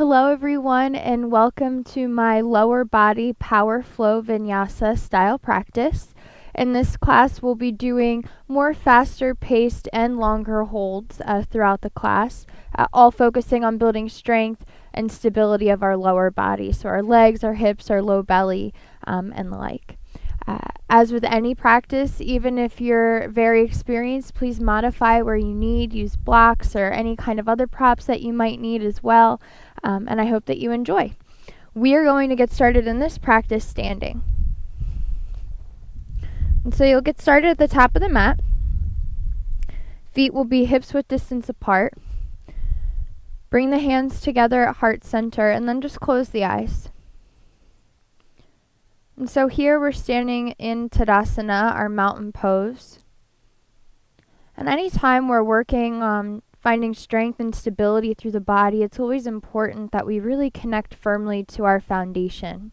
Hello everyone and welcome to my lower body power flow vinyasa style practice. In this class we'll be doing more faster paced and longer holds throughout the class, all focusing on building strength and stability of our lower body, so our legs, our hips, our low belly, and the like. As with any practice, even if you're very experienced, please modify where you need, use blocks or any kind of other props that you might need as well, and I hope that you enjoy. We are going to get started in this practice standing. And so you'll get started at the top of the mat. Feet will be hips width distance apart. Bring the hands together at heart center and then just close the eyes. And so here we're standing in Tadasana, our mountain pose. And anytime we're working on finding strength and stability through the body, it's always important that we really connect firmly to our foundation.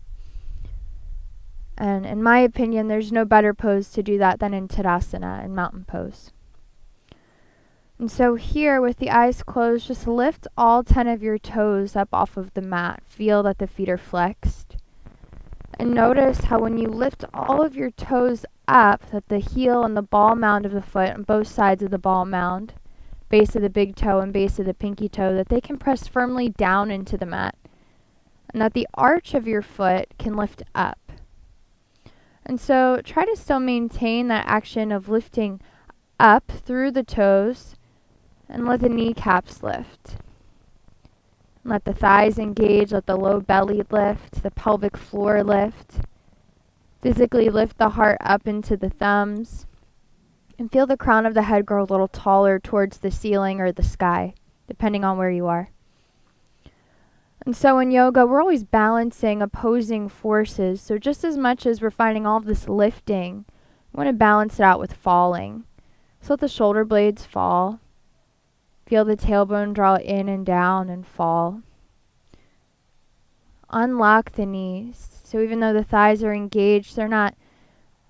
And in my opinion, there's no better pose to do that than in Tadasana, in mountain pose. And so here, with the eyes closed, just lift all 10 of your toes up off of the mat. Feel that the feet are flexed. And notice how when you lift all of your toes up, that the heel and the ball mound of the foot on both sides of the ball mound, base of the big toe and base of the pinky toe, that they can press firmly down into the mat. And that the arch of your foot can lift up. And so try to still maintain that action of lifting up through the toes and let the kneecaps lift. Let the thighs engage, let the low belly lift, the pelvic floor lift. Physically lift the heart up into the thumbs. And feel the crown of the head grow a little taller towards the ceiling or the sky, depending on where you are. And so in yoga, we're always balancing opposing forces. So just as much as we're finding all of this lifting, we want to balance it out with falling. So let the shoulder blades fall. Feel the tailbone draw in and down and fall. Unlock the knees. So even though the thighs are engaged, they're not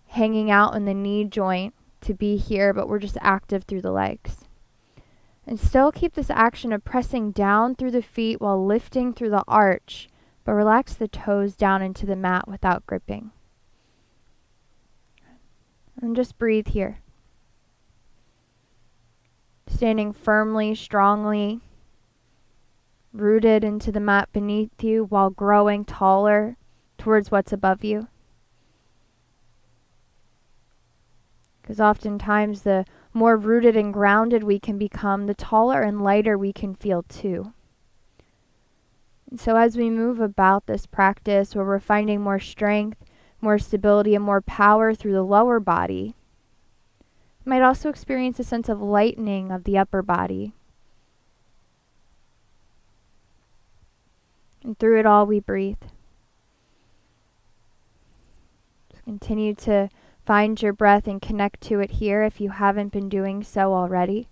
hanging out in the knee joint to be here, but we're just active through the legs. And still keep this action of pressing down through the feet while lifting through the arch, but relax the toes down into the mat without gripping. And just breathe here. Standing firmly, strongly, rooted into the mat beneath you while growing taller towards what's above you. Because oftentimes the more rooted and grounded we can become, the taller and lighter we can feel too. And so as we move about this practice where we're finding more strength, more stability, and more power through the lower body, you might also experience a sense of lightening of the upper body. And through it all, we breathe. Just continue to find your breath and connect to it here if you haven't been doing so already.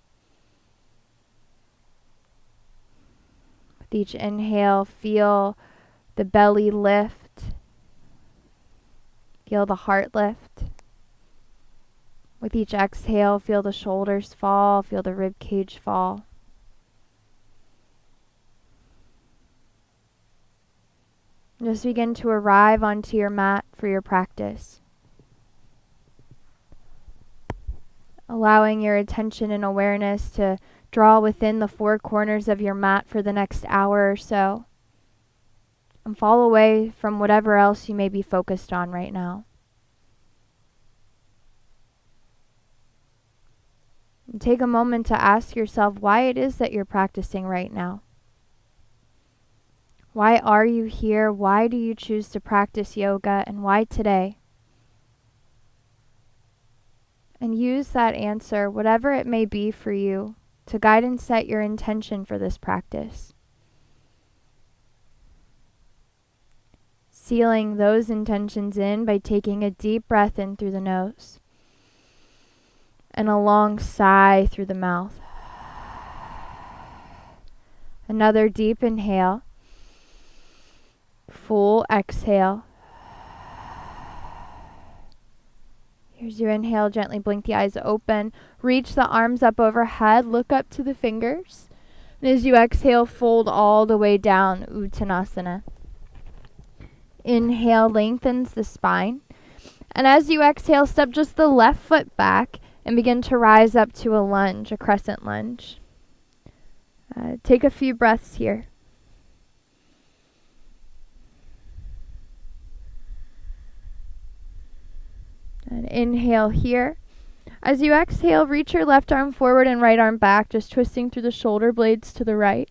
With each inhale, feel the belly lift. Feel the heart lift. With each exhale, feel the shoulders fall, feel the rib cage fall. Just begin to arrive onto your mat for your practice. Allowing your attention and awareness to draw within the four corners of your mat for the next hour or so. And fall away from whatever else you may be focused on right now. And take a moment to ask yourself why it is that you're practicing right now. Why are you here? Why do you choose to practice yoga? And why today? And use that answer, whatever it may be for you, to guide and set your intention for this practice. Sealing those intentions in by taking a deep breath in through the nose and a long sigh through the mouth. Another deep inhale. Full exhale. Here's your inhale. Gently blink the eyes open. Reach the arms up overhead. Look up to the fingers. And as you exhale, fold all the way down, Uttanasana. Inhale, lengthens the spine. And as you exhale, step just the left foot back and begin to rise up to a lunge, a crescent lunge. Take a few breaths here. And inhale here. As you exhale, reach your left arm forward and right arm back, just twisting through the shoulder blades to the right.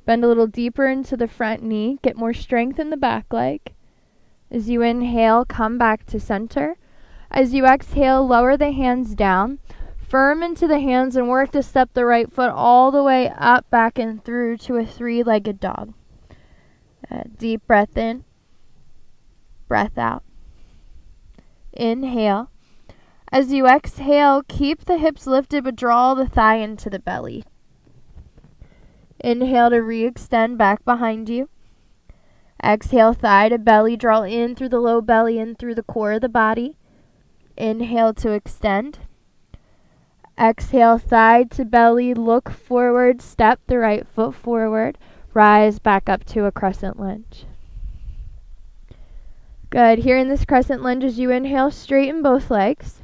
Bend a little deeper into the front knee. Get more strength in the back leg. As you inhale, come back to center. As you exhale, lower the hands down. Firm into the hands and work to step the right foot all the way up, back, and through to a three-legged dog. Deep breath in. Breath out. Inhale. As you exhale, keep the hips lifted but draw the thigh into the belly. Inhale to re-extend back behind you. Exhale, thigh to belly, draw in through the low belly and through the core of the body. Inhale to extend. Exhale, thigh to belly, look forward, step the right foot forward, rise back up to a crescent lunge. Good. Here in this crescent lunge, as you inhale, straighten both legs.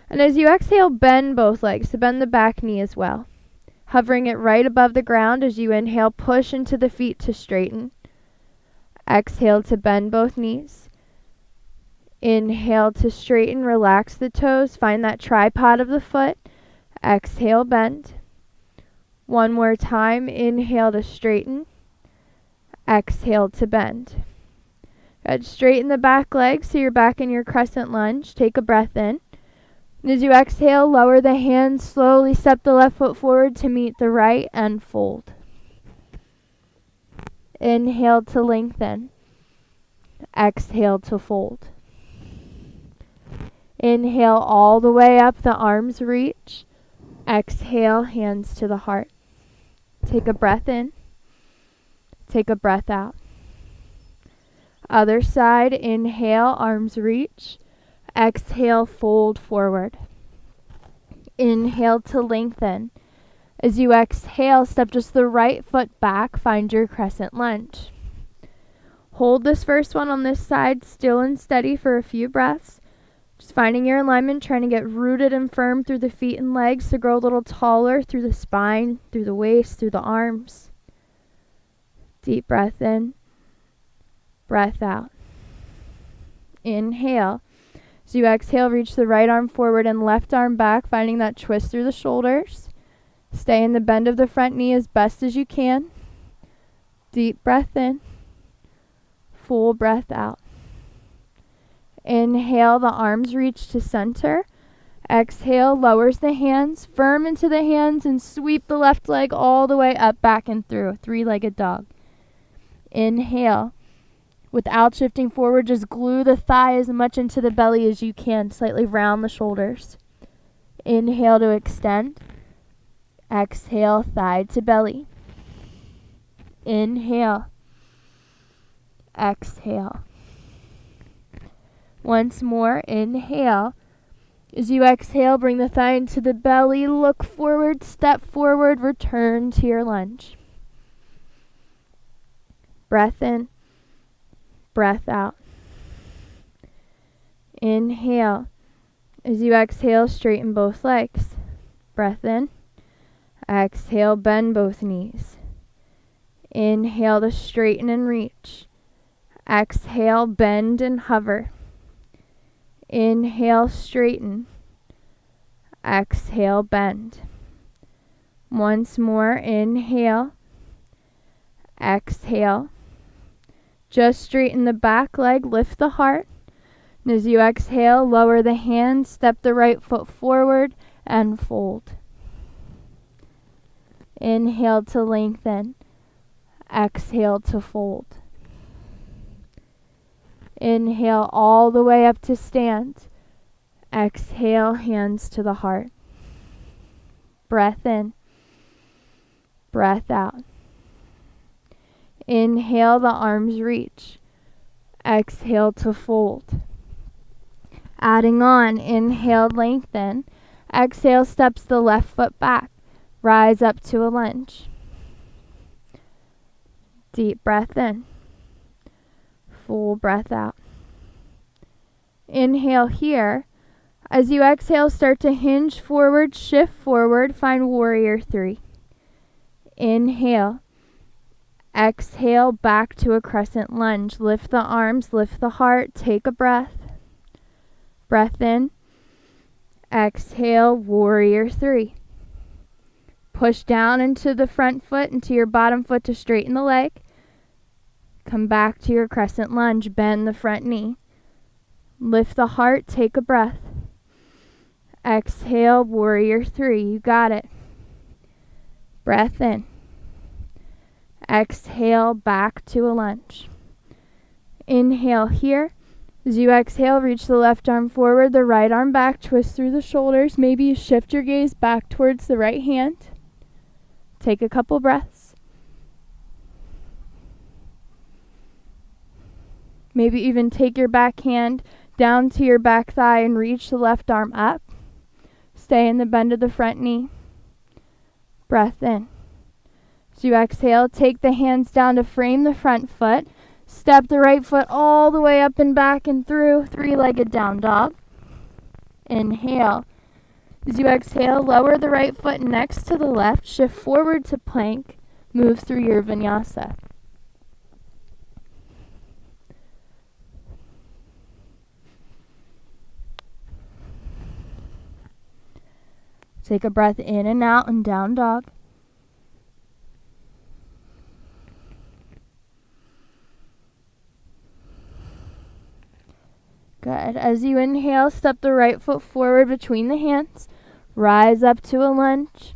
And as you exhale, bend both legs, so bend the back knee as well. Hovering it right above the ground as you inhale, push into the feet to straighten. Exhale to bend both knees. Inhale to straighten, relax the toes, find that tripod of the foot. Exhale, bend. One more time, inhale to straighten. Exhale to bend. Good. Straighten the back leg so you're back in your crescent lunge. Take a breath in. And as you exhale, lower the hands, slowly step the left foot forward to meet the right and fold. Inhale to lengthen. Exhale to fold. Inhale all the way up, the arms reach. Exhale, hands to the heart. Take a breath in. Take a breath out. Other side, inhale, arms reach. Exhale, fold forward. Inhale to lengthen. As you exhale, step just the right foot back, find your crescent lunge. Hold this first one on this side still and steady for a few breaths. Just finding your alignment, trying to get rooted and firm through the feet and legs to grow a little taller through the spine, through the waist, through the arms. Deep breath in. Breath out. Inhale. As you exhale, reach the right arm forward and left arm back, finding that twist through the shoulders. Stay in the bend of the front knee as best as you can. Deep breath in. Full breath out. Inhale, the arms reach to center. Exhale, lowers the hands, firm into the hands, and sweep the left leg all the way up, back, and through, a three-legged dog. Inhale. Without shifting forward, just glue the thigh as much into the belly as you can. Slightly round the shoulders. Inhale to extend. Exhale, thigh to belly. Inhale. Exhale. Once more, inhale. As you exhale, bring the thigh into the belly. Look forward, step forward, return to your lunge. Breath in. Breath out. Inhale. As you exhale, straighten both legs. Breath in. Exhale, bend both knees. Inhale to straighten and reach. Exhale, bend and hover. Inhale, straighten. Exhale, bend. Once more, inhale. Exhale. Just straighten the back leg, lift the heart. And as you exhale, lower the hands, step the right foot forward, and fold. Inhale to lengthen. Exhale to fold. Inhale all the way up to stand. Exhale, hands to the heart. Breath in. Breath out. Inhale, the arms reach. Exhale to fold. Adding on, inhale, lengthen. Exhale, steps the left foot back. Rise up to a lunge. Deep breath in. Full breath out. Inhale here. As you exhale, start to hinge forward, shift forward, find warrior 3. Inhale. Exhale, back to a crescent lunge. Lift the arms, lift the heart, take a breath. Breath in. Exhale, warrior 3. Push down into the front foot, into your bottom foot to straighten the leg. Come back to your crescent lunge, bend the front knee. Lift the heart, take a breath. Exhale, warrior 3. You got it. Breath in. Exhale, back to a lunge. Inhale here. As you exhale, reach the left arm forward, the right arm back, twist through the shoulders. Maybe you shift your gaze back towards the right hand. Take a couple breaths. Maybe even take your back hand down to your back thigh and reach the left arm up. Stay in the bend of the front knee. Breath in. As you exhale, take the hands down to frame the front foot. Step the right foot all the way up and back and through, three-legged down dog. Inhale. As you exhale, lower the right foot next to the left, shift forward to plank, move through your vinyasa. Take a breath in and out and down dog. Good. As you inhale, step the right foot forward between the hands. Rise up to a lunge.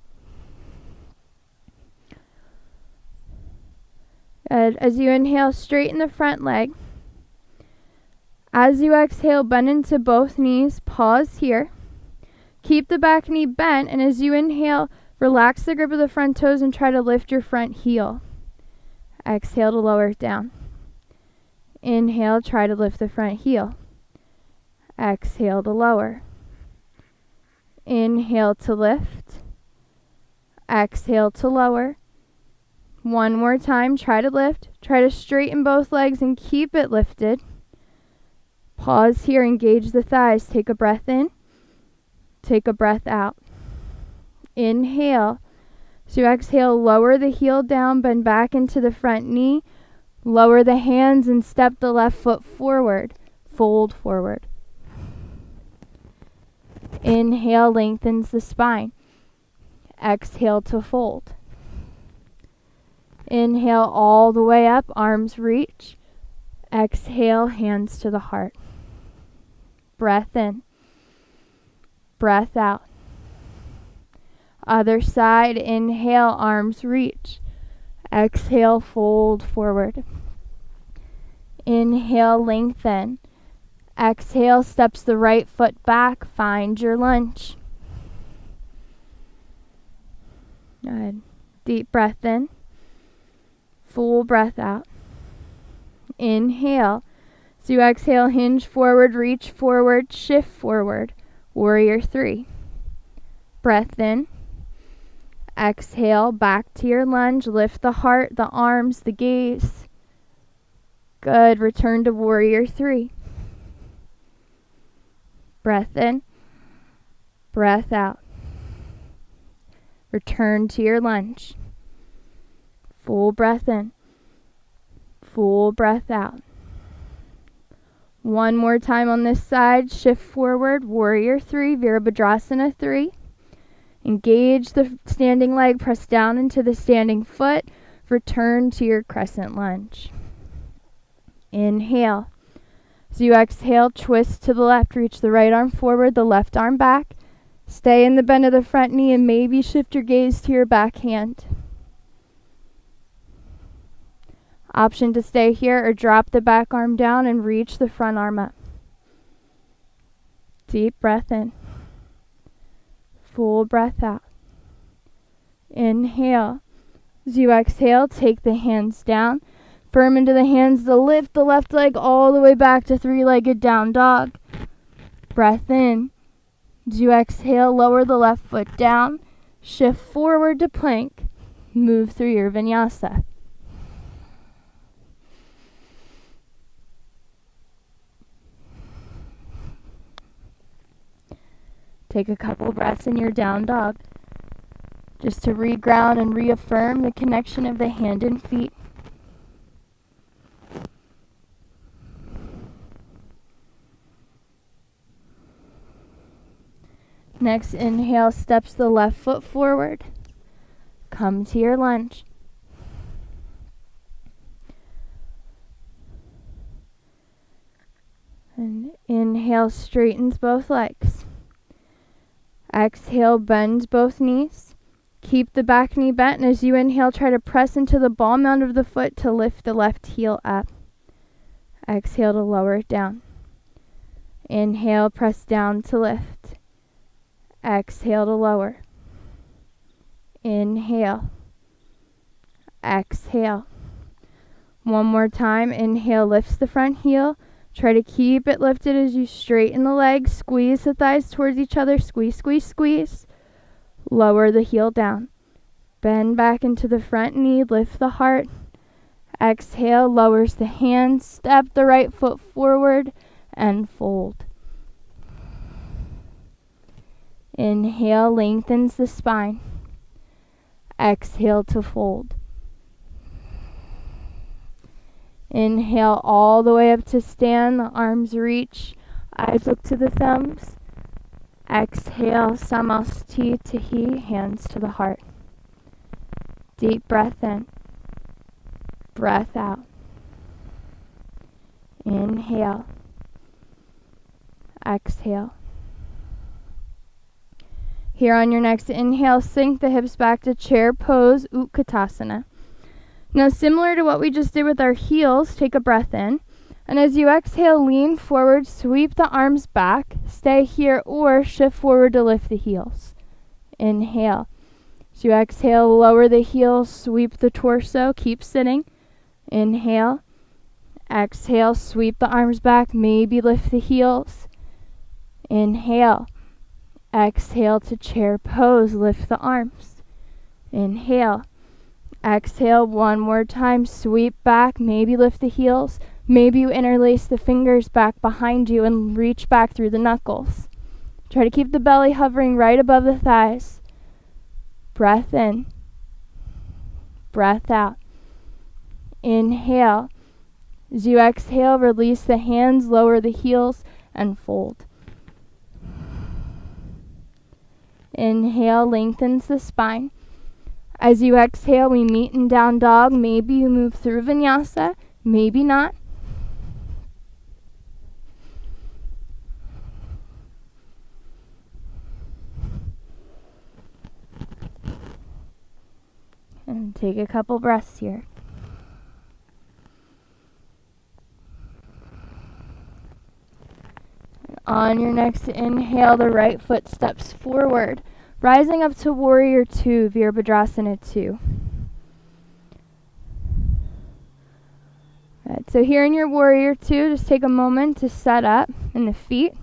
Good. As you inhale, straighten the front leg. As you exhale, bend into both knees. Pause here. Keep the back knee bent, and as you inhale, relax the grip of the front toes and try to lift your front heel. Exhale to lower it down. Inhale, try to lift the front heel. Exhale to lower. Inhale to lift. Exhale to lower. One more time, try to lift. Try to straighten both legs and keep it lifted. Pause here, engage the thighs. Take a breath in. Take a breath out. Inhale. So you exhale, lower the heel down, bend back into the front knee. Lower the hands and step the left foot forward. Fold forward. Inhale, lengthens the spine. Exhale to fold. Inhale all the way up, arms reach. Exhale, hands to the heart. Breath in. Breath out. Other side, inhale, arms reach. Exhale, fold forward. Inhale, lengthen. Exhale, steps the right foot back, find your lunge. Good. Deep breath in. Full breath out. Inhale. So you exhale, hinge forward, reach forward, shift forward. Warrior 3. Breath in. Exhale, back to your lunge. Lift the heart, the arms, the gaze. Good. Return to warrior 3. Breath in. Breath out. Return to your lunge. Full breath in. Full breath out. One more time on this side. Shift forward. Warrior 3. Virabhadrasana 3. Engage the standing leg. Press down into the standing foot. Return to your crescent lunge. Inhale. As you exhale, twist to the left. Reach the right arm forward, the left arm back. Stay in the bend of the front knee and maybe shift your gaze to your back hand. Option to stay here or drop the back arm down and reach the front arm up. Deep breath in. Full breath out. Inhale. As you exhale, take the hands down. Firm into the hands to lift the left leg all the way back to three-legged down dog. Breath in. As you exhale, lower the left foot down. Shift forward to plank. Move through your vinyasa. Take a couple breaths in your down dog, just to reground and reaffirm the connection of the hand and feet. Next, inhale, steps the left foot forward. Come to your lunge. And inhale, straightens both legs. Exhale, bends both knees. Keep the back knee bent, and as you inhale, try to press into the ball mound of the foot to lift the left heel up. Exhale to lower it down. Inhale, press down to lift. Exhale to lower. Inhale. Exhale. One more time. Inhale, lifts the front heel. Try to keep it lifted as you straighten the legs. Squeeze the thighs towards each other. Squeeze, squeeze, squeeze. Lower the heel down. Bend back into the front knee. Lift the heart. Exhale, lowers the hands. Step the right foot forward and fold. Inhale, lengthens the spine. Exhale to fold. Inhale all the way up to stand. The arms reach. Eyes look to the thumbs. Exhale, samasti tahi, hands to the heart. Deep breath in. Breath out. Inhale. Exhale. Here on your next inhale, sink the hips back to chair pose, Utkatasana. Now, similar to what we just did with our heels, take a breath in. And as you exhale, lean forward, sweep the arms back, stay here, or shift forward to lift the heels. Inhale. As you exhale, lower the heels, sweep the torso, keep sitting. Inhale. Exhale, sweep the arms back, maybe lift the heels. Inhale. Exhale to chair pose, lift the arms. Inhale. Exhale one more time, sweep back, maybe lift the heels. Maybe you interlace the fingers back behind you and reach back through the knuckles. Try to keep the belly hovering right above the thighs. Breath in. Breath out. Inhale. As you exhale, release the hands, lower the heels, and fold. Inhale, lengthens the spine. As you exhale, we meet in down dog. Maybe you move through vinyasa, maybe not. And take a couple breaths here. On your next inhale, the right foot steps forward, rising up to Warrior 2, Virabhadrasana 2. Right, so here in your Warrior 2, just take a moment to set up in the feet.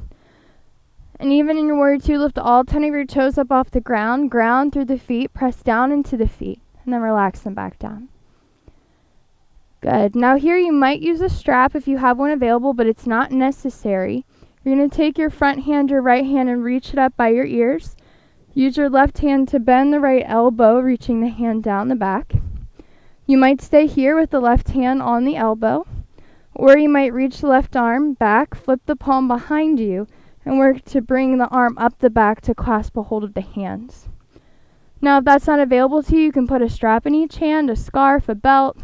And even in your Warrior 2, lift all 10 of your toes up off the ground, ground through the feet, press down into the feet, and then relax them back down. Good. Now here you might use a strap if you have one available, but it's not necessary. You're going to take your front hand, your right hand, and reach it up by your ears. Use your left hand to bend the right elbow, reaching the hand down the back. You might stay here with the left hand on the elbow, or you might reach the left arm back, flip the palm behind you, and work to bring the arm up the back to clasp a hold of the hands. Now, if that's not available to you, you can put a strap in each hand, a scarf, a belt,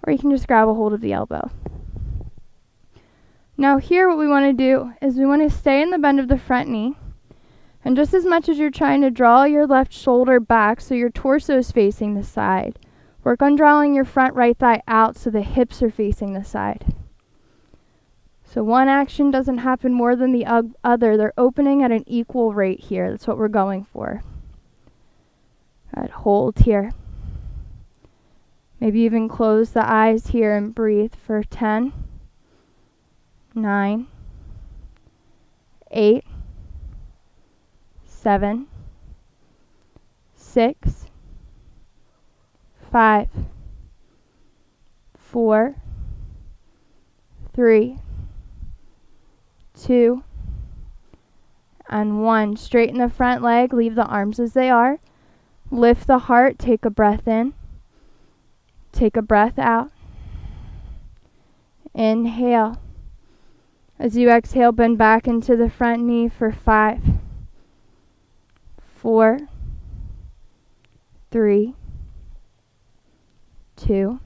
or you can just grab a hold of the elbow. Now here what we want to do is we want to stay in the bend of the front knee. And just as much as you're trying to draw your left shoulder back so your torso is facing the side, work on drawing your front right thigh out so the hips are facing the side. So one action doesn't happen more than the other. They're opening at an equal rate here. That's what we're going for. Good. Hold here. Maybe even close the eyes here and breathe for 10, 9, 8, 7, 6, 5, 4, 3, 2, And 1. Straighten the front leg, leave the arms as they are. Lift the heart, take a breath in. Take a breath out. Inhale. As you exhale, bend back into the front knee for 5, 4, 3, 2,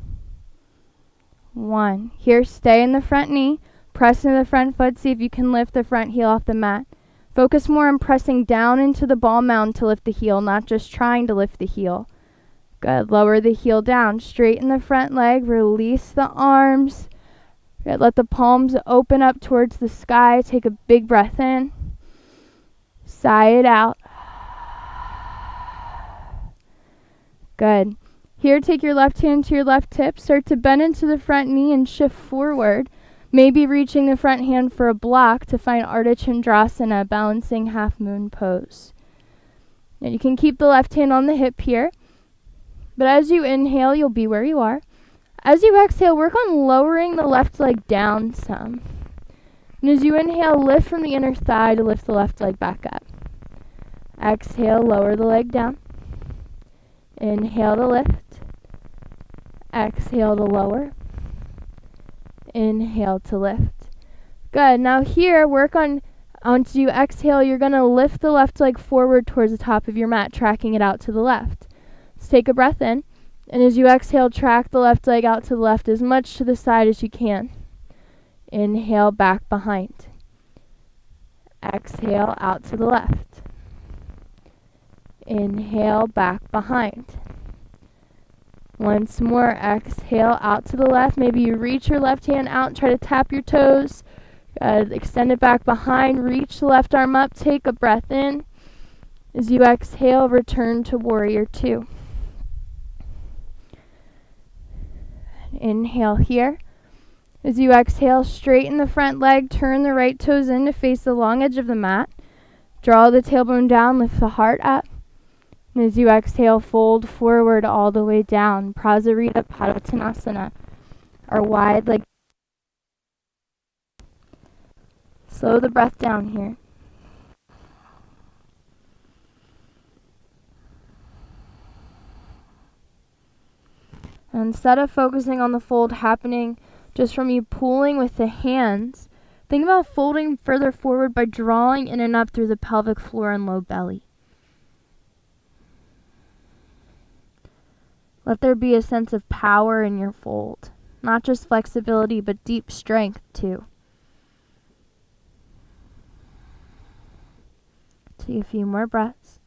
1. Here, stay in the front knee. Press into the front foot. See if you can lift the front heel off the mat. Focus more on pressing down into the ball mound to lift the heel, not just trying to lift the heel. Good. Lower the heel down. Straighten the front leg. Release the arms. Good. Let the palms open up towards the sky. Take a big breath in. Sigh it out. Good. Here, take your left hand to your left hip. Start to bend into the front knee and shift forward. Maybe reaching the front hand for a block to find Ardha Chandrasana, balancing half moon pose. Now you can keep the left hand on the hip here. But as you inhale, you'll be where you are. As you exhale, work on lowering the left leg down some. And as you inhale, lift from the inner thigh to lift the left leg back up. Exhale, lower the leg down. Inhale to lift. Exhale to lower. Inhale to lift. Good. Now here, work on, once you exhale, you're going to lift the left leg forward towards the top of your mat, tracking it out to the left. Let's take a breath in. And as you exhale, track the left leg out to the left as much to the side as you can. Inhale, back behind. Exhale, out to the left. Inhale, back behind. Once more, exhale, out to the left. Maybe you reach your left hand out and try to tap your toes. Extend it back behind. Reach the left arm up. Take a breath in. As you exhale, return to warrior 2. Inhale here. As you exhale, straighten the front leg. Turn the right toes in to face the long edge of the mat. Draw the tailbone down. Lift the heart up. And as you exhale, fold forward all the way down. Prasarita Padottanasana, our wide leg. Slow the breath down here. And instead of focusing on the fold happening just from you pulling with the hands, think about folding further forward by drawing in and up through the pelvic floor and low belly. Let there be a sense of power in your fold, not just flexibility, but deep strength too. Take a few more breaths.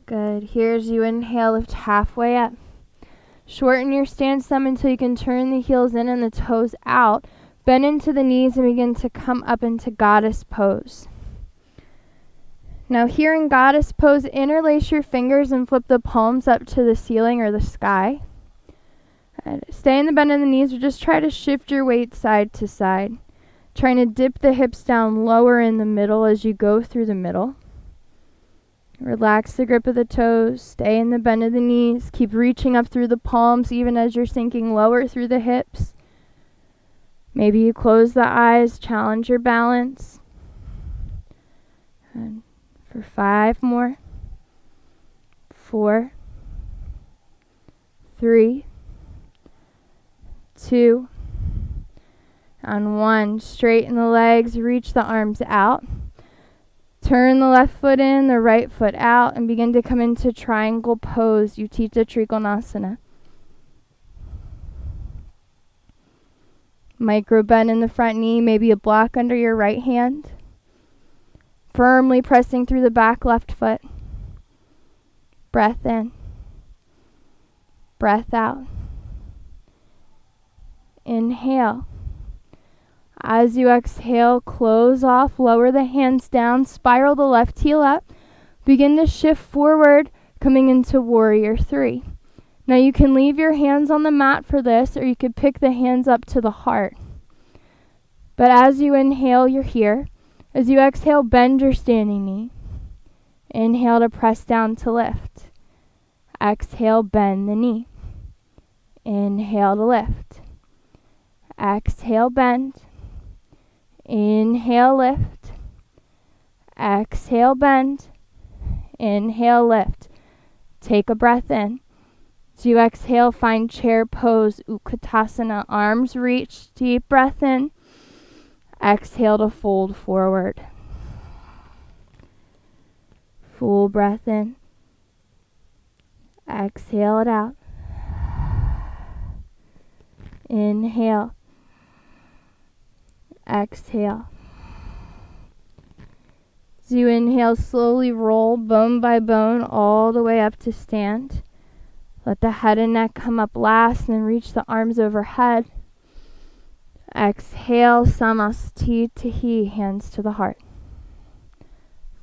Good. Here as you inhale, lift halfway up. Shorten your stance some until you can turn the heels in and the toes out. Bend into the knees and begin to come up into goddess pose. Now here in goddess pose, interlace your fingers and flip the palms up to the ceiling or the sky. Stay in the bend of the knees, or just try to shift your weight side to side. Trying to dip the hips down lower in the middle as you go through the middle. Relax the grip of the toes. Stay in the bend of the knees. Keep reaching up through the palms even as you're sinking lower through the hips. Maybe you close the eyes, challenge your balance. And for 5 more. 4, 3, 2, and 1. Straighten the legs, reach the arms out. Turn the left foot in, the right foot out, and begin to come into triangle pose, Utthita Trikonasana. Micro bend in the front knee, maybe a block under your right hand. Firmly pressing through the back left foot. Breath in. Breath out. Inhale. As you exhale, close off, lower the hands down, spiral the left heel up. Begin to shift forward, coming into warrior 3. Now you can leave your hands on the mat for this, or you could pick the hands up to the heart. But as you inhale, you're here. As you exhale, bend your standing knee. Inhale to press down to lift. Exhale, bend the knee. Inhale to lift. Exhale, bend. Inhale, lift. Exhale, bend. Inhale, lift. Take a breath in. As you exhale, find chair pose, Utkatasana. Arms reach, deep breath in. Exhale to fold forward. Full breath in. Exhale it out. Inhale. Exhale. As you inhale, slowly roll bone by bone all the way up to stand. Let the head and neck come up last, and then reach the arms overhead. Exhale, Samastitihi, hands to the heart.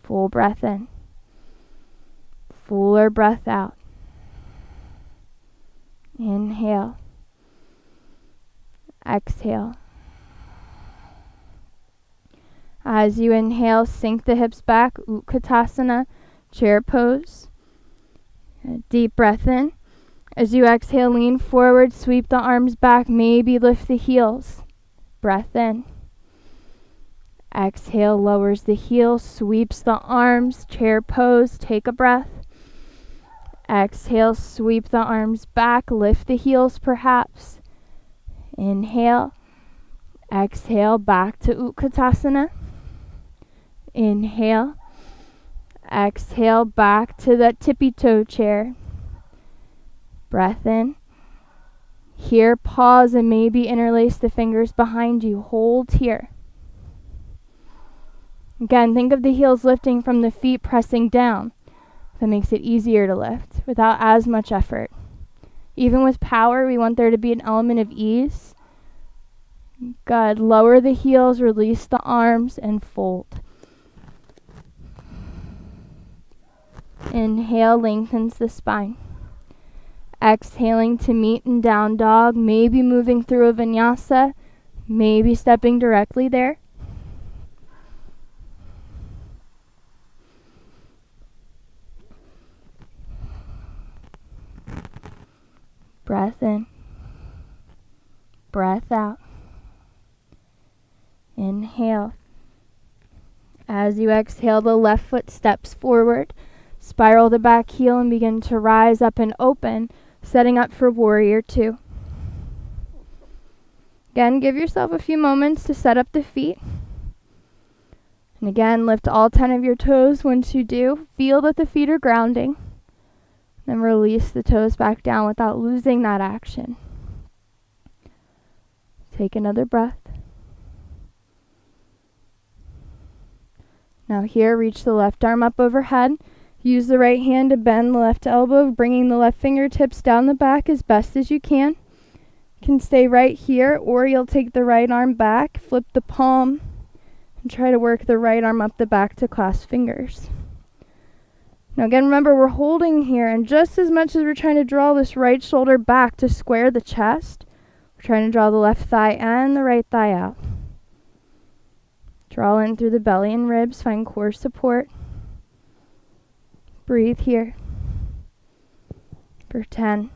Full breath in. Fuller breath out. Inhale. Exhale. As you inhale, sink the hips back, Utkatasana, chair pose. A deep breath in. As you exhale, lean forward, sweep the arms back, maybe lift the heels. Breath in. Exhale, lowers the heels, sweeps the arms, chair pose, take a breath. Exhale, sweep the arms back, lift the heels perhaps. Inhale. Exhale, back to Utkatasana. Inhale. Exhale, back to that tippy toe chair. Breath in. Here, pause and maybe interlace the fingers behind you. Hold here. Again, think of the heels lifting from the feet, pressing down. That makes it easier to lift without as much effort. Even with power, we want there to be an element of ease. Good. Lower the heels, release the arms, and fold. Inhale, lengthens the spine. Exhaling to meet in down dog, maybe moving through a vinyasa, maybe stepping directly there. Breath in. Breath out. Inhale. As you exhale, the left foot steps forward. Spiral the back heel and begin to rise up and open, setting up for warrior two. Again, give yourself a few moments to set up the feet. And again, lift all 10 of your toes. Once you do, feel that the feet are grounding. Then release the toes back down without losing that action. Take another breath. Now here, reach the left arm up overhead. Use the right hand to bend the left elbow, bringing the left fingertips down the back as best as you can. You can stay right here, or you'll take the right arm back, flip the palm, and try to work the right arm up the back to clasp fingers. Now again, remember, we're holding here, and just as much as we're trying to draw this right shoulder back to square the chest, we're trying to draw the left thigh and the right thigh out. Draw in through the belly and ribs, find core support. Breathe here for 10,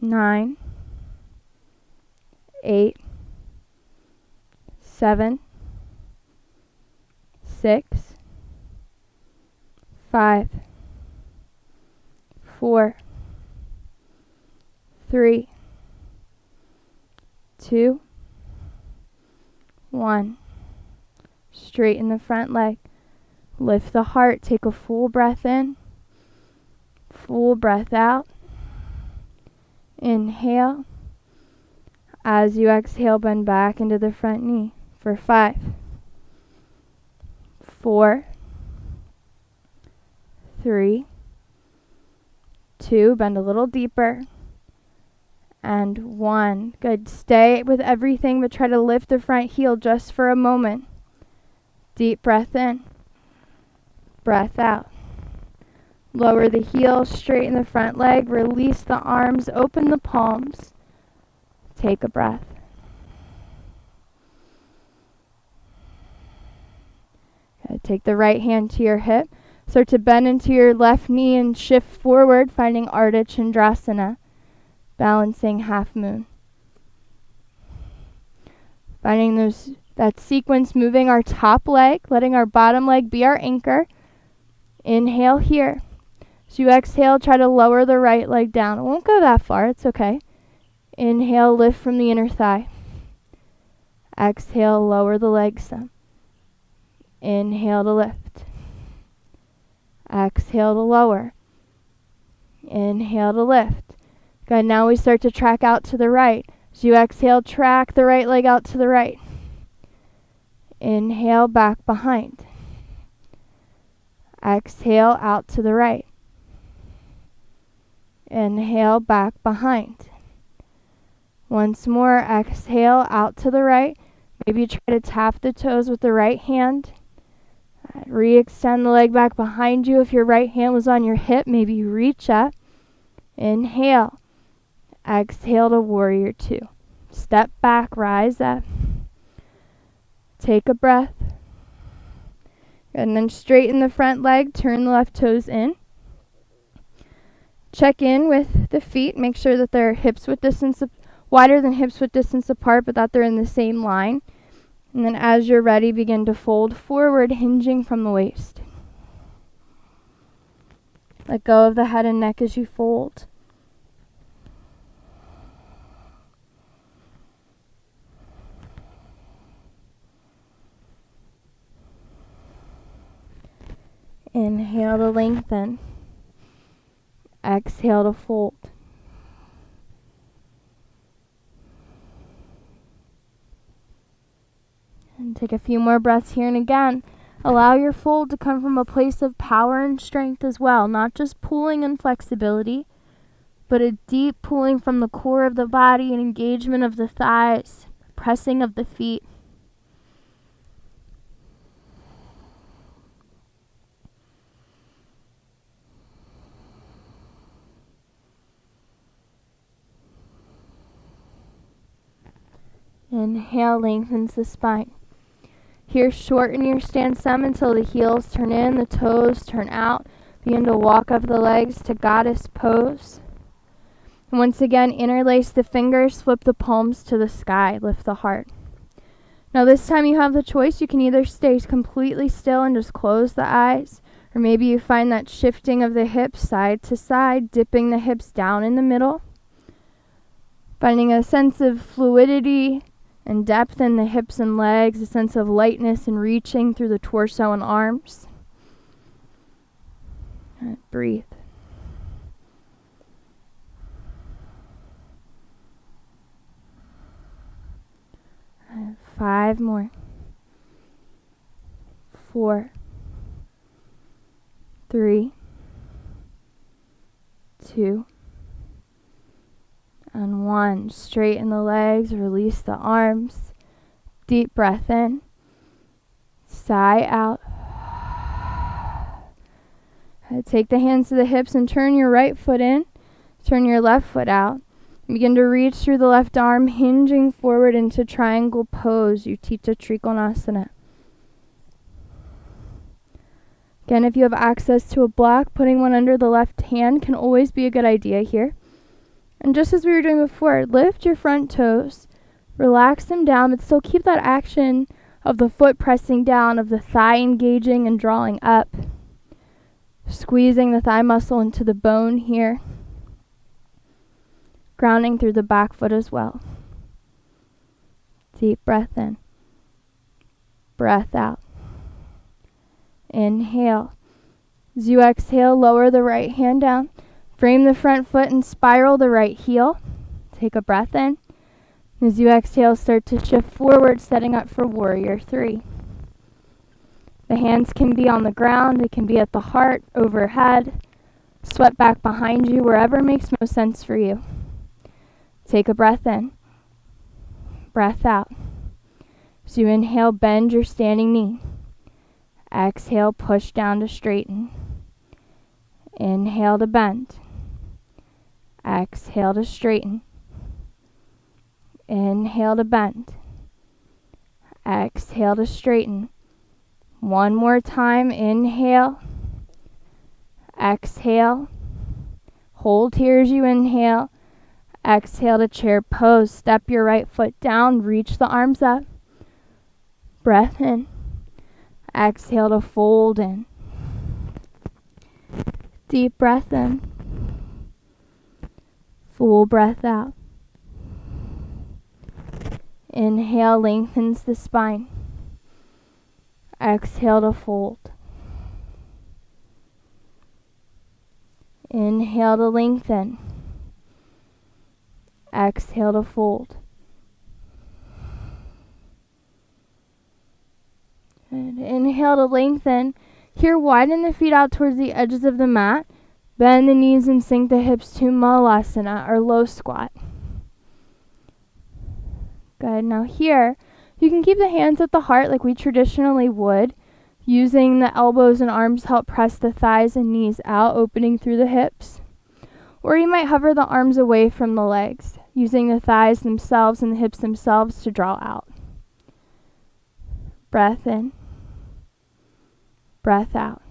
9, 8, 7, 6, 5, 4, 3, 2, 1. Straighten the front leg. Lift the heart. Take a full breath in. Full breath out. Inhale. As you exhale, bend back into the front knee for 5, 4, 3, 2. Bend a little deeper. And 1. Good. Stay with everything, but try to lift the front heel just for a moment. Deep breath in. Breath out. Lower the heel, straighten the front leg, release the arms, open the palms. Take a breath. Good. Take the right hand to your hip. Start to bend into your left knee and shift forward, finding Ardha Chandrasana, balancing half moon. Finding that sequence, moving our top leg, letting our bottom leg be our anchor. Inhale here. As you exhale, try to lower the right leg down. It won't go that far, it's okay. Inhale, lift from the inner thigh. Exhale, lower the leg some. Inhale to lift. Exhale to lower. Inhale to lift. Good, now we start to track out to the right. As you exhale, track the right leg out to the right. Inhale, back behind. Exhale, out to the right. Inhale, back behind. Once more, exhale, out to the right. Maybe try to tap the toes with the right hand. Re-extend the leg back behind you. If your right hand was on your hip, maybe you reach up. Inhale. Exhale to warrior two. Step back, rise up. Take a breath. And then straighten the front leg, turn the left toes in. Check in with the feet. Make sure that they're wider than hips width distance apart, but that they're in the same line. And then as you're ready, begin to fold forward, hinging from the waist. Let go of the head and neck as you fold. Inhale to lengthen. Exhale to fold. And take a few more breaths here, and again, allow your fold to come from a place of power and strength as well, not just pulling and flexibility, but a deep pulling from the core of the body and engagement of the thighs, pressing of the feet. Inhale, lengthens the spine. Here, shorten your stance some until the heels turn in, the toes turn out. Begin to walk up the legs to goddess pose. And once again, interlace the fingers, flip the palms to the sky, lift the heart. Now this time you have the choice. You can either stay completely still and just close the eyes, or maybe you find that shifting of the hips side to side, dipping the hips down in the middle, finding a sense of fluidity and depth in the hips and legs, a sense of lightness and reaching through the torso and arms. And breathe. And 5 more. 4, 3, 2, and 1. Straighten the legs, release the arms. Deep breath in. Sigh out. Take the hands to the hips and turn your right foot in. Turn your left foot out. Begin to reach through the left arm, hinging forward into triangle pose, Utthita Trikonasana. Again, if you have access to a block, putting one under the left hand can always be a good idea here. And just as we were doing before, lift your front toes, relax them down, but still keep that action of the foot pressing down, of the thigh engaging and drawing up, squeezing the thigh muscle into the bone here, grounding through the back foot as well. Deep breath in, breath out. Inhale. As you exhale, lower the right hand down. Frame the front foot and spiral the right heel. Take a breath in. As you exhale, start to shift forward, setting up for warrior 3. The hands can be on the ground. They can be at the heart, overhead. Sweat back behind you, wherever makes most sense for you. Take a breath in. Breath out. As you inhale, bend your standing knee. Exhale, push down to straighten. Inhale to bend. Exhale to straighten. Inhale to bend. Exhale to straighten. One more time. Inhale. Exhale. Hold here as you inhale. Exhale to chair pose. Step your right foot down. Reach the arms up. Breath in. Exhale to fold in. Deep breath in. Full breath out. Inhale, lengthens the spine. Exhale to fold. Inhale to lengthen. Exhale to fold. And inhale to lengthen. Here, widen the feet out towards the edges of the mat. Bend the knees and sink the hips to malasana, or low squat. Good. Now here, you can keep the hands at the heart like we traditionally would, using the elbows and arms to help press the thighs and knees out, opening through the hips. Or you might hover the arms away from the legs, using the thighs themselves and the hips themselves to draw out. Breath in. Breath out.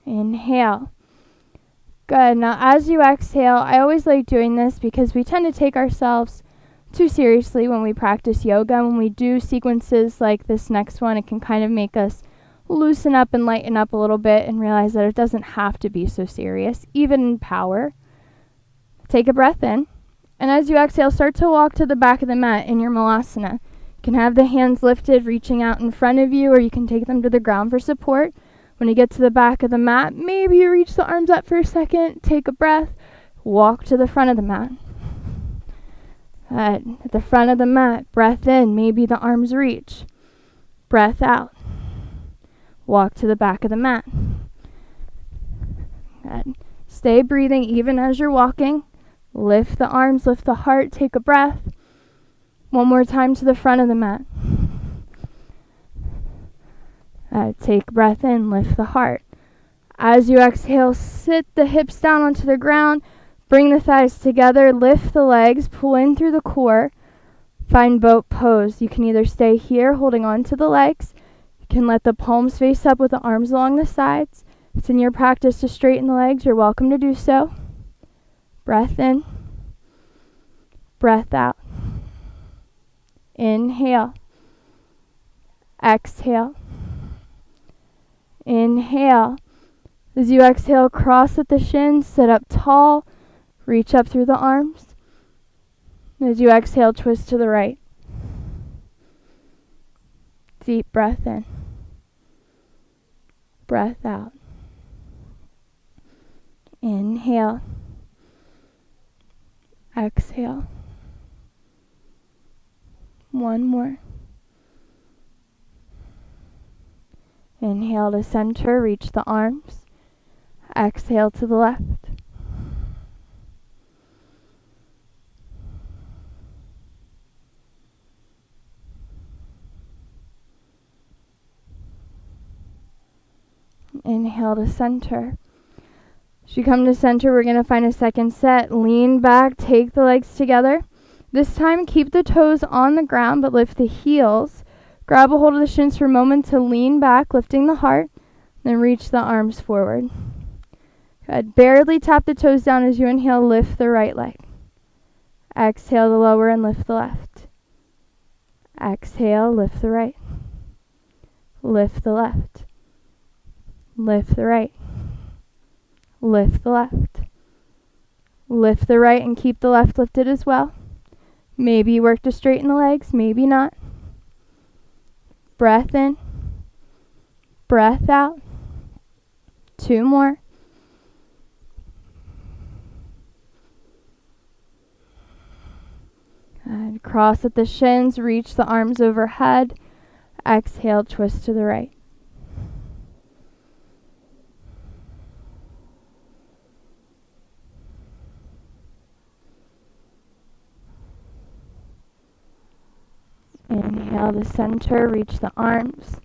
Inhale. Good. Now as you exhale, I always like doing this because we tend to take ourselves too seriously when we practice yoga. When we do sequences like this next one, it can kind of make us loosen up and lighten up a little bit and realize that it doesn't have to be so serious, even in power. Take a breath in, and as you exhale, start to walk to the back of the mat in your malasana. You can have the hands lifted, reaching out in front of you, or you can take them to the ground for support. When you get to the back of the mat, maybe you reach the arms up for a second, take a breath, walk to the front of the mat. At the front of the mat, breath in, maybe the arms reach. Breath out. Walk to the back of the mat. Good. Stay breathing even as you're walking. Lift the arms, lift the heart, take a breath. One more time to the front of the mat. Take a breath in, lift the heart. As you exhale, sit the hips down onto the ground. Bring the thighs together, lift the legs, pull in through the core. Find boat pose. You can either stay here holding on to the legs. You can let the palms face up with the arms along the sides. If it's in your practice to straighten the legs, you're welcome to do so. Breath in. Breath out. Inhale. Exhale. Inhale. As you exhale, cross at the shins, sit up tall, reach up through the arms. As you exhale, twist to the right. Deep breath in. Breath out. Inhale. Exhale. One more. Inhale to center, reach the arms. Exhale to the left. Inhale to center. As you come to center, we're going to find a second set. Lean back, take the legs together. This time, keep the toes on the ground, but lift the heels. Grab a hold of the shins for a moment to lean back, lifting the heart. Then reach the arms forward. Good. Barely tap the toes down as you inhale, lift the right leg. Exhale to lower and lift the left. Exhale, lift the right. Lift the left. Lift the right. Lift the left. Lift the right and keep the left lifted as well. Maybe you work to straighten the legs, maybe not. Breath in. Breath out. Two more. And cross at the shins, reach the arms overhead. Exhale, twist to the right. Inhale to center, reach the arms.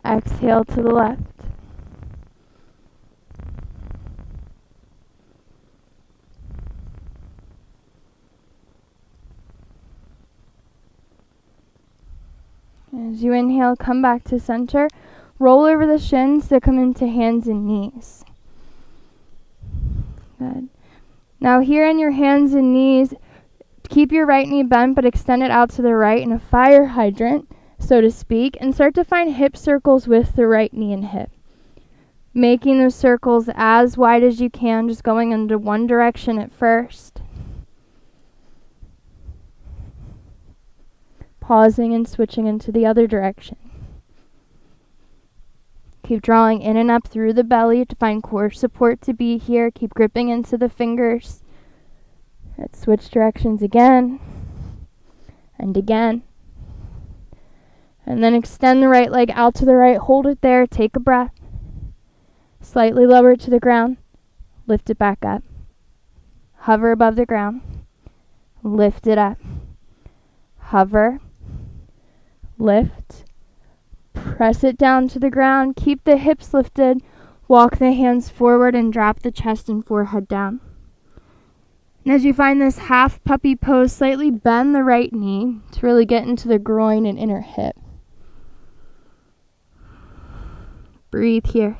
Exhale to the left. As you inhale, come back to center. Roll over the shins to come into hands and knees. Good. Now here on your hands and knees, keep your right knee bent but extend it out to the right in a fire hydrant, so to speak, and start to find hip circles with the right knee and hip. Making those circles as wide as you can, just going into one direction at first. Pausing and switching into the other direction. Keep drawing in and up through the belly to find core support to be here. Keep gripping into the fingers. Let's switch directions again and again. And then extend the right leg out to the right. Hold it there. Take a breath. Slightly lower it to the ground. Lift it back up. Hover above the ground. Lift it up. Hover. Lift. Press it down to the ground. Keep the hips lifted. Walk the hands forward and drop the chest and forehead down. And as you find this half puppy pose, slightly bend the right knee to really get into the groin and inner hip. Breathe here.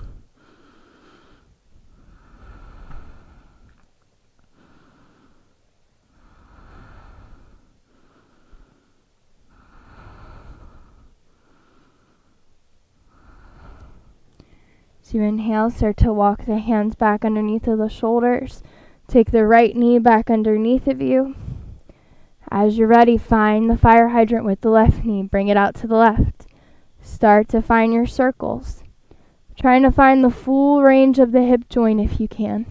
So you inhale, start to walk the hands back underneath of the shoulders. Take the right knee back underneath of you. As you're ready, find the fire hydrant with the left knee. Bring it out to the left. Start to find your circles. Trying to find the full range of the hip joint if you can.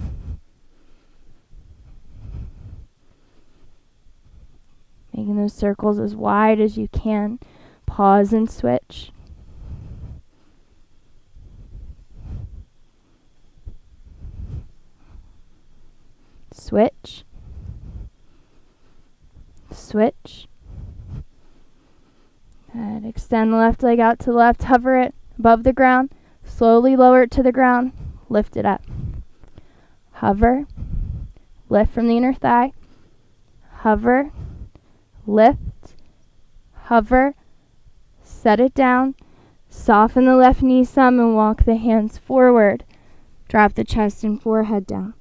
Making those circles as wide as you can. Pause and switch. Switch. Switch. And extend the left leg out to the left. Hover it above the ground. Slowly lower it to the ground. Lift it up. Hover. Lift from the inner thigh. Hover. Lift. Hover. Set it down. Soften the left knee some and walk the hands forward. Drop the chest and forehead down.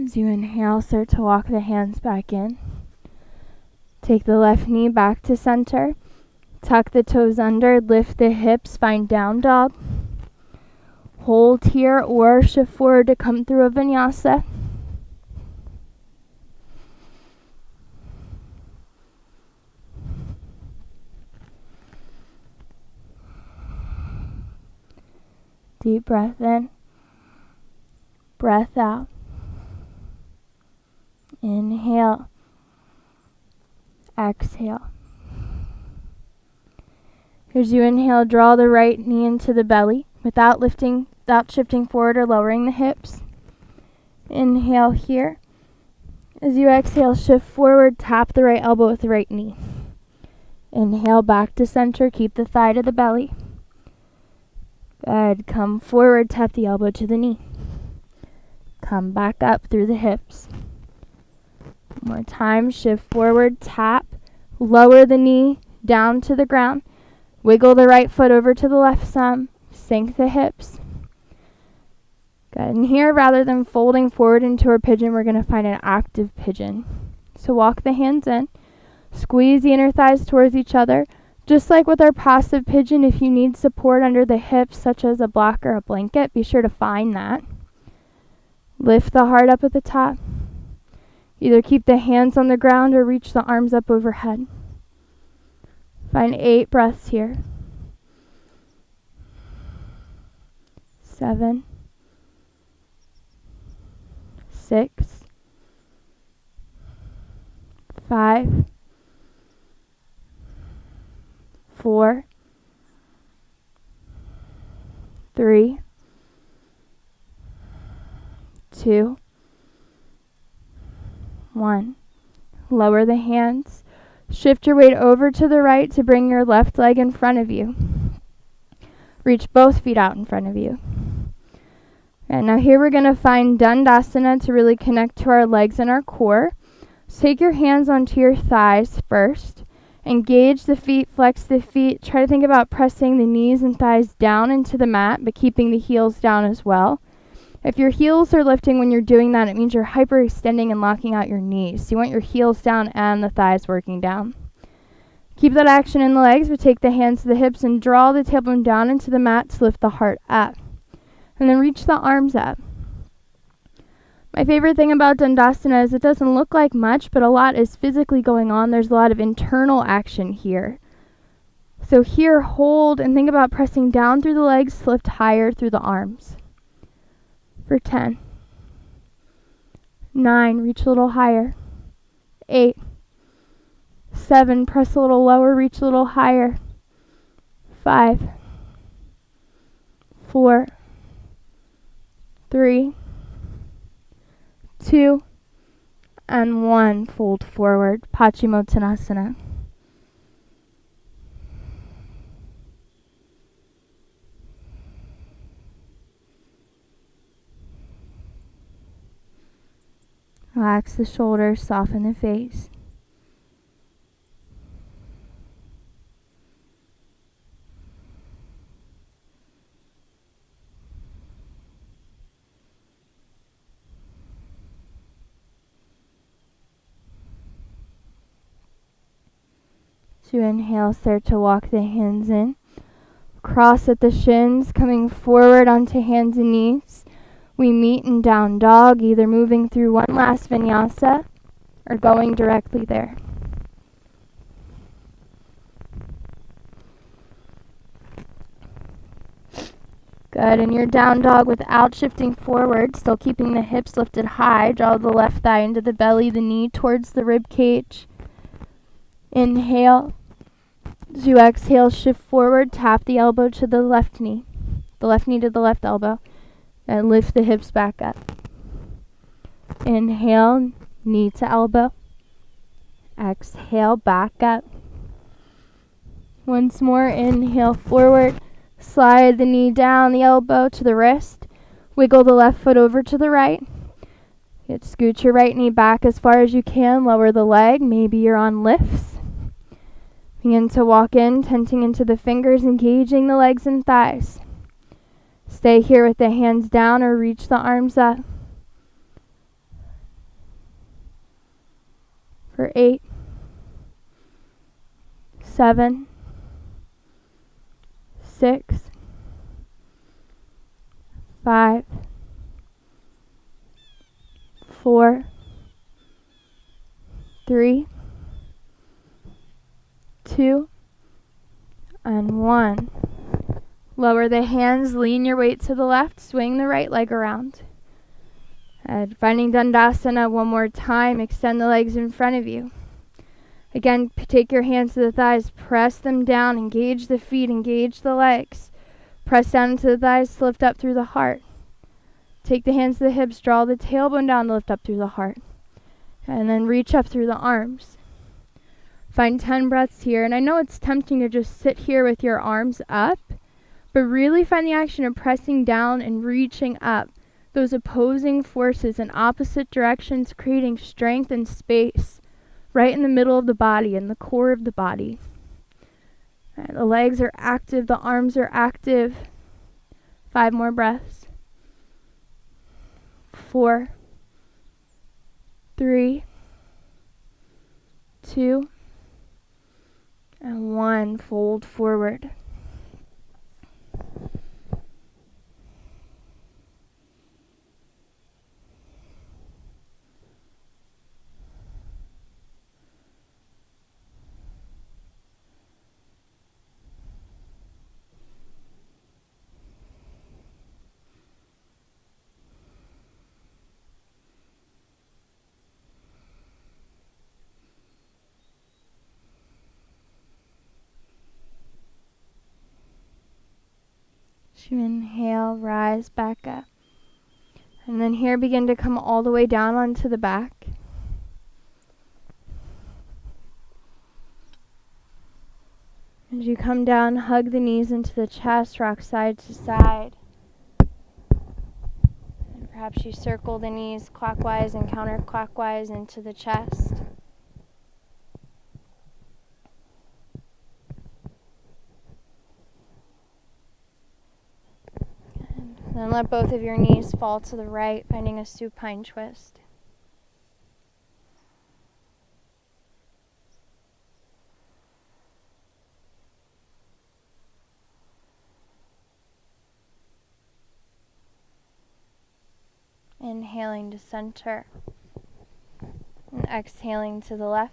As you inhale, start to walk the hands back in. Take the left knee back to center. Tuck the toes under, lift the hips, find down dog. Hold here or shift forward to come through a vinyasa. Deep breath in, breath out. Inhale, exhale. As you inhale, draw the right knee into the belly without shifting forward or lowering the hips. Inhale here. As you exhale, shift forward, tap the right elbow with the right knee. Inhale back to center, keep the thigh to the belly. Good. Come forward, tap the elbow to the knee. Come back up through the hips. One more time, shift forward, tap, lower the knee down to the ground. Wiggle the right foot over to the left some, sink the hips. Good. And here, rather than folding forward into our pigeon, we're going to find an active pigeon. So walk the hands in, squeeze the inner thighs towards each other. Just like with our passive pigeon, if you need support under the hips, such as a block or a blanket, be sure to find that. Lift the heart up at the top. Either keep the hands on the ground or reach the arms up overhead. Find 8 breaths here. 7, 6, 5, 4, 3, 2, 1. Lower the hands. Shift your weight over to the right to bring your left leg in front of you. Reach both feet out in front of you. And now here we're going to find Dandasana to really connect to our legs and our core. So take your hands onto your thighs first. Engage the feet, flex the feet. Try to think about pressing the knees and thighs down into the mat, but keeping the heels down as well. If your heels are lifting when you're doing that, it means you're hyperextending and locking out your knees. So you want your heels down and the thighs working down. Keep that action in the legs, but take the hands to the hips and draw the tailbone down into the mat to lift the heart up. And then reach the arms up. My favorite thing about Dandasana is it doesn't look like much, but a lot is physically going on. There's a lot of internal action here. So here, hold and think about pressing down through the legs to lift higher through the arms. For 10. 9, reach a little higher. 8. 7, press a little lower, reach a little higher. 5. 4. 3. 2, and 1. Fold forward, Paschimottanasana. Relax the shoulders, soften the face. To inhale, start to walk the hands in. Cross at the shins, coming forward onto hands and knees. We meet in down dog, either moving through one last vinyasa or going directly there. Good, and your down dog without shifting forward, still keeping the hips lifted high. Draw the left thigh into the belly, the knee towards the rib cage. Inhale. As you exhale, shift forward, tap the elbow to the left knee to the left elbow, and lift the hips back up. Inhale, knee to elbow. Exhale, back up. Once more, inhale forward, slide the knee down, the elbow to the wrist. Wiggle the left foot over to the right. Scoot your right knee back as far as you can, lower the leg, maybe you're on lifts. Begin to walk in, tenting into the fingers, engaging the legs and thighs. Stay here with the hands down or reach the arms up. For 8, 7, 6, 5, 4, 3, 2, and 1. Lower the hands, lean your weight to the left, swing the right leg around. And finding Dandasana one more time, extend the legs in front of you. Again, take your hands to the thighs, press them down, engage the feet, engage the legs. Press down into the thighs to lift up through the heart. Take the hands to the hips, draw the tailbone down to lift up through the heart. And then reach up through the arms. Find 10 breaths here, and I know it's tempting to just sit here with your arms up, but really find the action of pressing down and reaching up. Those opposing forces in opposite directions, creating strength and space right in the middle of the body, in the core of the body. Right, the legs are active, the arms are active. 5 more breaths. 4, 3, 2, and 1. Fold forward. To inhale, rise back up. And then here begin to come all the way down onto the back. As you come down, hug the knees into the chest, rock side to side. And perhaps you circle the knees clockwise and counterclockwise into the chest. And then let both of your knees fall to the right, finding a supine twist. Inhaling to center and exhaling to the left.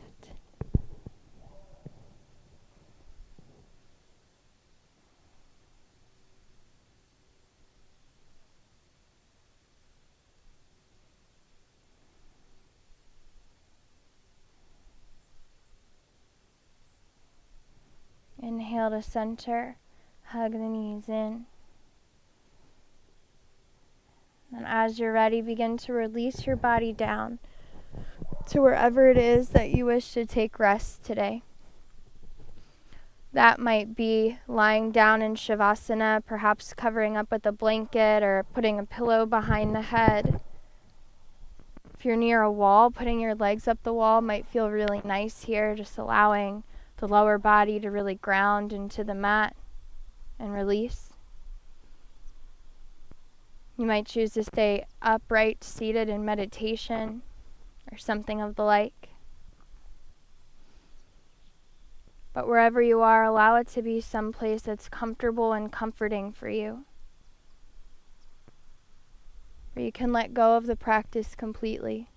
Inhale to center, hug the knees in. And as you're ready, begin to release your body down to wherever it is that you wish to take rest today. That might be lying down in Shavasana, perhaps covering up with a blanket or putting a pillow behind the head. If you're near a wall, putting your legs up the wall might feel really nice here, just allowing the lower body to really ground into the mat and release. You might choose to stay upright, seated in meditation or something of the like. But wherever you are, allow it to be someplace that's comfortable and comforting for you, where you can let go of the practice completely,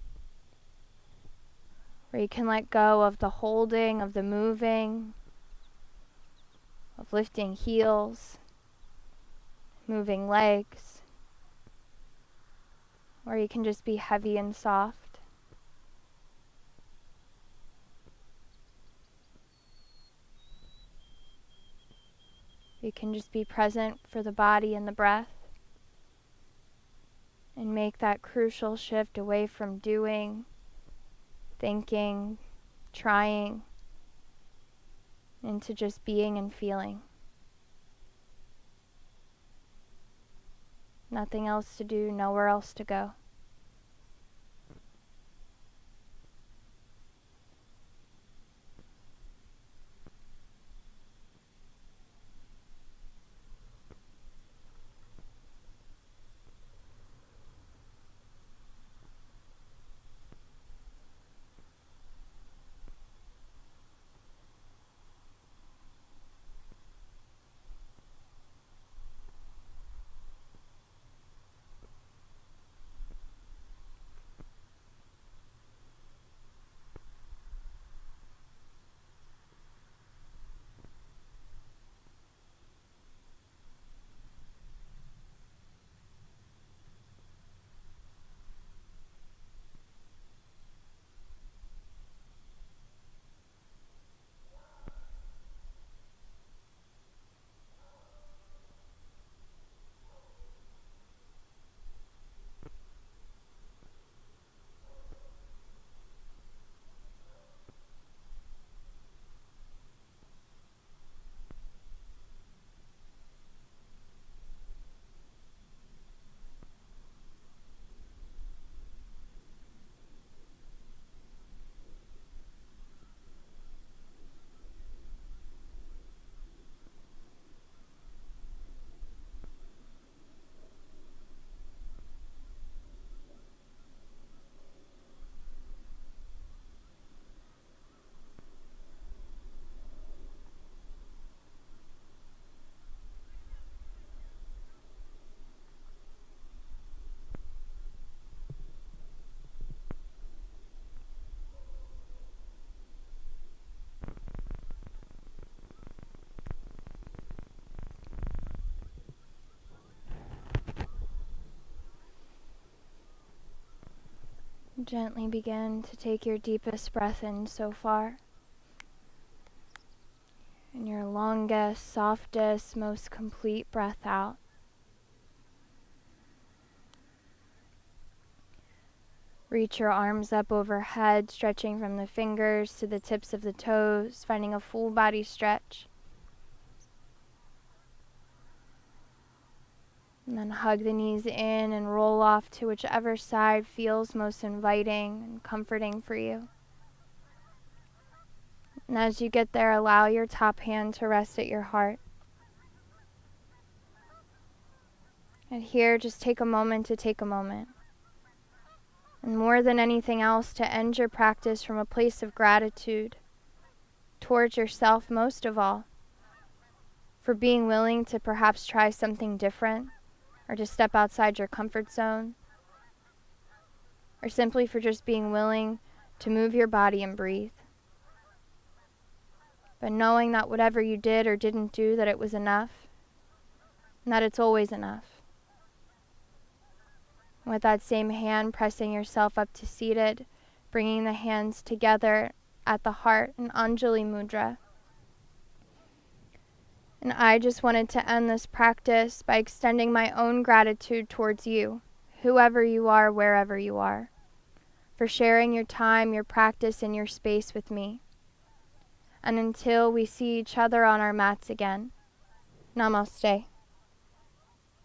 where you can let go of the holding, of the moving, of lifting heels, moving legs, where you can just be heavy and soft. You can just be present for the body and the breath and make that crucial shift away from doing, thinking, trying, into just being and feeling. Nothing else to do, nowhere else to go. Gently begin to take your deepest breath in so far, and your longest, softest, most complete breath out. Reach your arms up overhead, stretching from the fingers to the tips of the toes, finding a full body stretch. And then hug the knees in and roll off to whichever side feels most inviting and comforting for you. And as you get there, allow your top hand to rest at your heart. And here, just take a moment to take a moment. And more than anything else, to end your practice from a place of gratitude towards yourself most of all, for being willing to perhaps try something different, or to step outside your comfort zone, or simply for just being willing to move your body and breathe. But knowing that whatever you did or didn't do, that it was enough, and that it's always enough. With that same hand, pressing yourself up to seated, bringing the hands together at the heart in Anjali Mudra. And I just wanted to end this practice by extending my own gratitude towards you, whoever you are, wherever you are, for sharing your time, your practice, and your space with me. And until we see each other on our mats again, namaste.